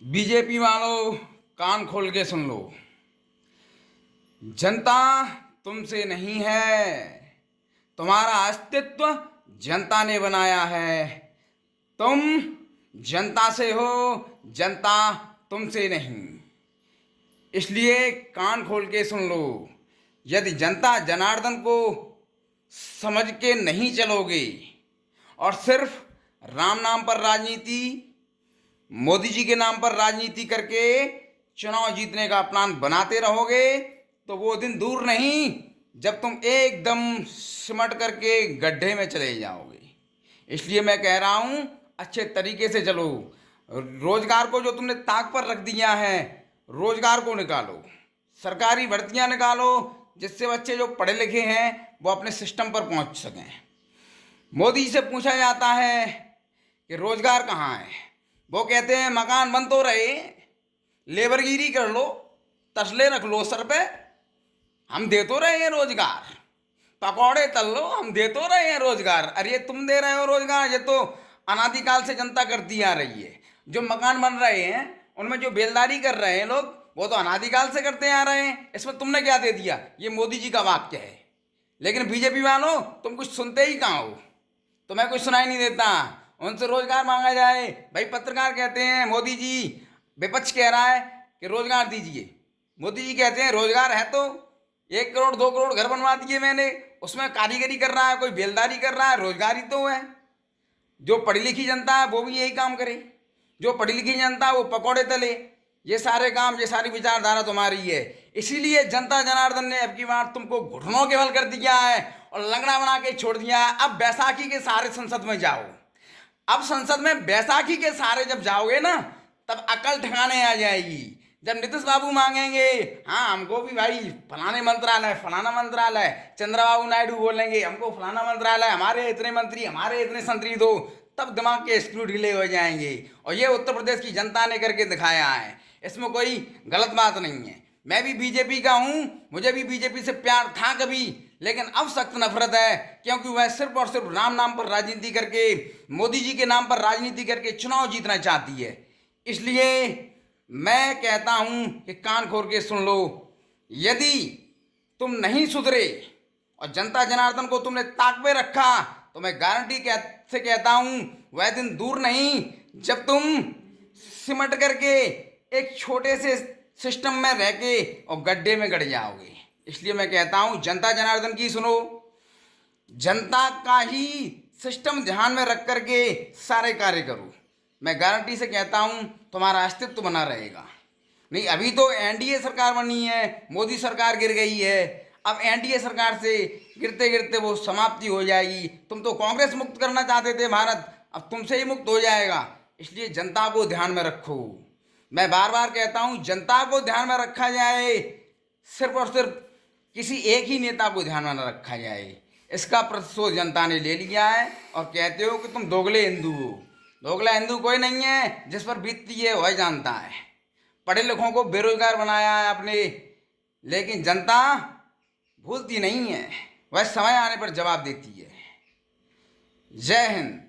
BJP वालों, कान खोल के सुन लो। जनता तुमसे नहीं है, तुम्हारा अस्तित्व जनता ने बनाया है। तुम जनता से हो, जनता तुमसे नहीं। इसलिए कान खोल के सुन लो। यदि जनता जनार्दन को समझ के नहीं चलोगे और सिर्फ राम नाम पर राजनीति, मोदी जी के नाम पर राजनीति करके चुनाव जीतने का प्लान बनाते रहोगे तो वो दिन दूर नहीं जब तुम एकदम सिमट करके गड्ढे में चले जाओगे। इसलिए मैं कह रहा हूँ, अच्छे तरीके से चलो। रोजगार को जो तुमने ताक पर रख दिया है, रोजगार को निकालो, सरकारी भर्तियां निकालो, जिससे बच्चे जो पढ़े लिखे हैं वो अपने सिस्टम पर पहुंच सकें। मोदी से पूछा जाता है कि रोजगार कहाँ है, वो कहते हैं मकान बन तो रहे, लेबरगिरी कर लो, तसले रख लो सर पे, हम दे तो रहे हैं रोजगार। पकौड़े तल लो, हम दे तो रहे हैं रोजगार। अरे तुम दे रहे हो रोजगार, ये तो अनादिकाल से जनता करती आ रही है। जो मकान बन रहे हैं उनमें जो बेलदारी कर रहे हैं लोग, वो तो अनादिकाल से करते आ रहे हैं। इसमें तुमने क्या दे दिया? ये मोदी जी का वाक्य है। लेकिन बीजेपी वालों, तुम कुछ सुनते ही कहाँ हो, तुम्हें कुछ सुनाई नहीं देता। उनसे रोजगार मांगा जाए, भाई पत्रकार कहते हैं मोदी जी, विपक्ष कह रहा है कि रोजगार दीजिए, मोदी जी कहते हैं रोजगार है तो 1 करोड़ 2 करोड़ घर बनवा दिए मैंने, उसमें कारीगरी कर रहा है, कोई बेलदारी कर रहा है, रोजगार ही तो है। जो पढ़ी लिखी जनता है वो भी यही काम करे, जो पढ़ी लिखी जनता है वो पकौड़े तले। ये सारे काम, ये सारी विचारधारा तुम्हारी है। इसीलिए जनता जनार्दन ने अब की बार तुमको घुटनों के बल कर दिया है और लंगड़ा बना के छोड़ दिया है। अब बैसाखी के सारे संसद में जाओ। अब संसद में बैसाखी के सहारे जब जाओगे ना, तब अकल ठिकाने आ जाएगी। जब नीतीश बाबू मांगेंगे, हाँ हमको भी भाई फलाने मंत्रालय, फलाना मंत्रालय, चंद्रबाबू नायडू बोलेंगे हमको फलाना मंत्रालय, हमारे इतने मंत्री, हमारे इतने संतरी दो, तब दिमाग के स्क्रू ढीले हो जाएंगे। और ये उत्तर प्रदेश की जनता ने करके दिखाया है, इसमें कोई गलत बात नहीं है। मैं भी बीजेपी का हूँ, मुझे भी बीजेपी से प्यार था कभी, लेकिन अब सख्त नफरत है, क्योंकि वह सिर्फ और सिर्फ राम नाम पर राजनीति करके, मोदी जी के नाम पर राजनीति करके चुनाव जीतना चाहती है। इसलिए मैं कहता हूं कि कान खोल के सुन लो। यदि तुम नहीं सुधरे और जनता जनार्दन को तुमने ताक पे रखा, तो मैं गारंटी से कहता हूं वह दिन दूर नहीं जब तुम सिमट करके एक छोटे से सिस्टम में रह के और गड्ढे में गड़ जाओगे। इसलिए मैं कहता हूं जनता जनार्दन की सुनो, जनता का ही सिस्टम ध्यान में रख करके सारे कार्य करो। मैं गारंटी से कहता हूं तुम्हारा अस्तित्व बना रहेगा। नहीं, अभी तो एनडीए सरकार बनी है, मोदी सरकार गिर गई है, अब एनडीए सरकार से गिरते गिरते वो समाप्ति हो जाएगी। तुम तो कांग्रेस मुक्त करना चाहते थे भारत, अब तुमसे ही मुक्त हो जाएगा। इसलिए जनता को ध्यान में रखो। मैं बार बार कहता हूं जनता को ध्यान में रखा जाए, सिर्फ और सिर्फ किसी एक ही नेता को ध्यान में न रखा जाए। इसका प्रतिशोध जनता ने ले लिया है और कहते हो कि तुम दोगले हिंदू हो। दोगला हिंदू कोई नहीं है, जिस पर बीतती है वह जानता है। पढ़े लिखों को बेरोजगार बनाया है आपने, लेकिन जनता भूलती नहीं है, वह समय आने पर जवाब देती है। जय हिंद।